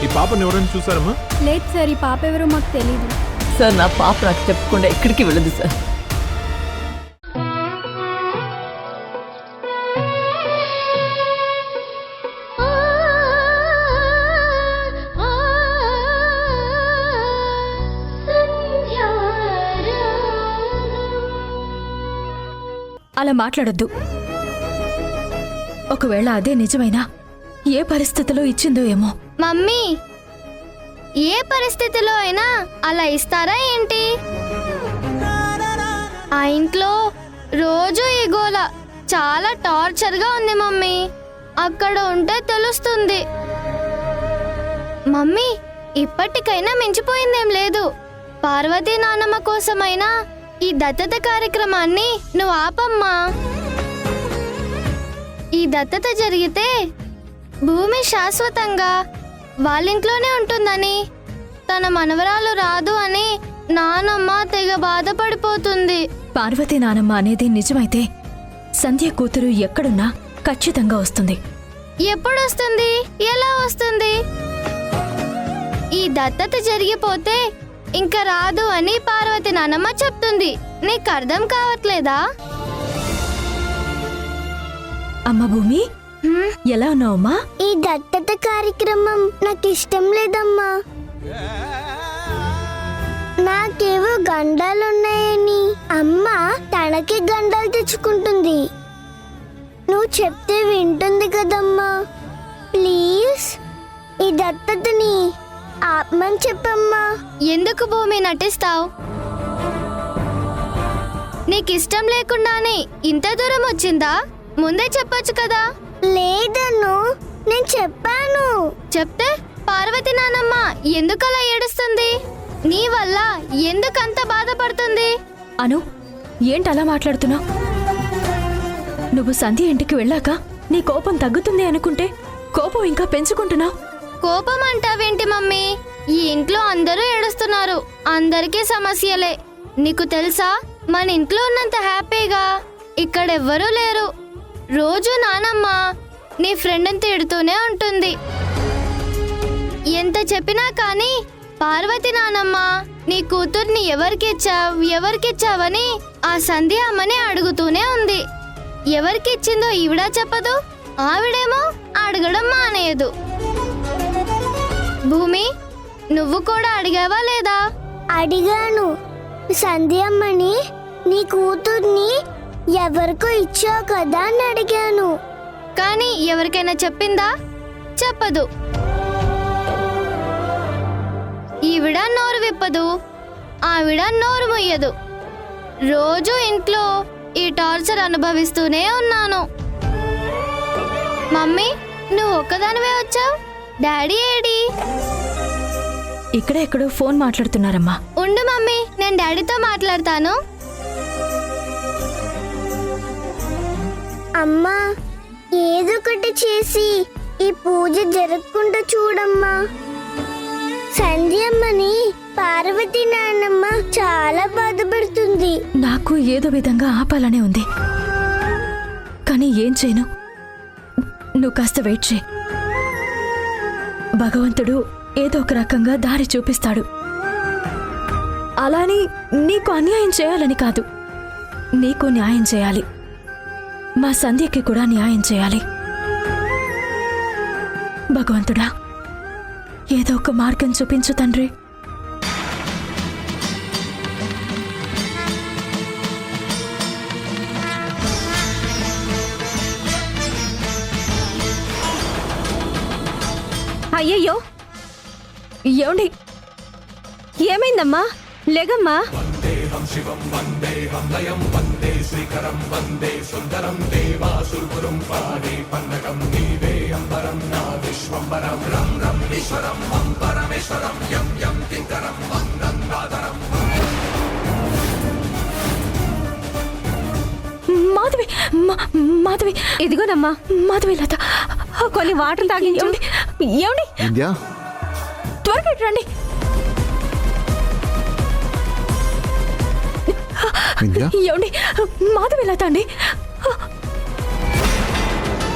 ఈ పాపను ఎవరైనా చూసారమ్మా? లేదు సార్, ఈ పాప ఎవరో మాకు తెలీదు సార్. నా పాప నాకు చెప్పకుండా ఎక్కడికి వెళ్ళదు సార్. అలా మాట్లాడొద్దు. ఒకవేళ అదే నిజమైనా ఏ పరిస్థితిలో ఇచ్చిందో ఏమో. మమ్మీ, ఏ పరిస్థితిలో అయినా అలా ఇస్తారా ఏంటి? ఆ ఇంట్లో రోజు ఈ గోల చాలా టార్చర్గా ఉంది మమ్మీ. అక్కడ ఉంటే తెలుస్తుంది. మమ్మీ, ఇప్పటికైనా మించిపోయిందేం లేదు. పార్వతీ నానమ్మ కోసమైనా ఈ దత్తత కార్యక్రమాన్ని నువ్వు ఆపమ్మా. ఈ దత్తత జరిగితే భూమి శాశ్వతంగా వాళ్ళింట్లోనే ఉంటుందని, తన మనవరాలు రాదు అని నానమ్మ తెగ బాధపడిపోతుంది. పార్వతీ నానమ్మ అనేది నిజమైతే సంధ్య కూతురు ఎక్కడున్నా ఖచ్చితంగా వస్తుంది. ఎప్పుడొస్తుంది? ఎలా వస్తుంది? ఈ దత్తత జరిగిపోతే ఇంకా రాదు అని పార్వతీ నానమ్మ చెప్తుంది. నీకు అర్థం కావట్లేదా? అమ్మ భూమి, ఎలా ఉన్నావమ్మా? ఈ దత్తత కార్యక్రమం నాకు ఇష్టం లేదమ్మా. నాకేవో గండాలున్నాయని అమ్మ తనకి గండాలు తెచ్చుకుంటుంది. నువ్వు చెప్తే వింటుంది కదమ్మా. ప్లీజ్ ఈ దత్తతని ఆపమని చెప్పమ్మా. ఎందుకు భూమి నటిస్తావు? నీకిష్టం లేకుండానే ఇంత దూరం వచ్చిందా? ముందే చెప్పొచ్చు కదా. లేదను, నేను చెప్పాను. చెప్తే పార్వతీ నానమ్మ ఎందుకలా ఏడుస్తుంది? నీ వల్ల ఎందుకంత బాధపడుతుంది? అను, ఏంటలా మాట్లాడుతున్నావు? నువ్వు సంధ్య ఇంటికి వెళ్ళాక నీ కోపం తగ్గుతుంది అనుకుంటే కోపం ఇంకా పెంచుకుంటున్నావు. కోపం అంటావేంటి మమ్మీ? ఈ ఇంట్లో అందరూ ఏడుస్తున్నారు. అందరికీ సమస్యలే. నీకు తెలుసా, మన ఇంట్లో ఉన్నంత హ్యాపీగా ఇక్కడెవ్వరూ లేరు. రోజు నానమ్మ నీ ఫ్రెండ్ని తిడుతూనే ఉంటుంది. ఎంత చెప్పినా కానీ పార్వతీ నానమ్మ నీ కూతుర్ని ఎవరికిచ్చావని ఆ సంధ్య అమ్మని అడుగుతూనే ఉంది. ఎవరికిచ్చిందో ఈవిడా చెప్పదు, ఆవిడేమో అడగడం మానేయదు. భూమి, నువ్వు కూడా అడిగావా లేదా? అడిగాను. సంధ్యమ్మని నీ కూతుర్ని ఎవరికో ఇచ్చావు కదా అని అడిగాను. కానీ ఎవరికైనా చెప్పిందా? చెప్పదు. ఈవిడ నోరు విప్పదు, ఆవిడ నోరు మొయ్యదు. రోజు ఇంట్లో ఈ టార్చర్ అనుభవిస్తూనే ఉన్నాను. మమ్మీ, నువ్వు ఒక్కదానివే వచ్చావు. డాడీ ఏడి? ఇక్కడెక్కడో ఫోన్ మాట్లాడుతున్నారమ్మా. ఉండు మమ్మీ, నేను డాడీతో మాట్లాడతాను. అమ్మా, ఏదో ఒకటి చేసి ఈ పూజ జరగకుండా చూడమ్మా. సంధ్యమ్మని పార్వతీ నాన్నమ్మ చాలా బాధపడుతుంది. నాకు ఏదో విధంగా ఆపాలనే ఉంది, కానీ ఏం చేయను. నువ్వు కాస్త వెయిట్ చేయి. భగవంతుడు ఏదో ఒక రకంగా దారి చూపిస్తాడు. అలాని నీకు అన్యాయం చేయాలని కాదు, నీకు న్యాయం చేయాలి. మా సంధ్యకి కూడా న్యాయం చేయాలి. భగవంతుడా, ఏదో ఒక మార్గం చూపించు తండ్రి. అయ్యయ్యో, ఏమండి, ఏమైందమ్మా? లేగమ్మా. మాధవి, మాధవి, ఇదిగోనమ్మా మాధవి, లత, కొన్ని వాటర్ తాగించండి. ఏమండి, త్వరగా ఇటు రండి. ఏమండి, మాధవి, లత అండి.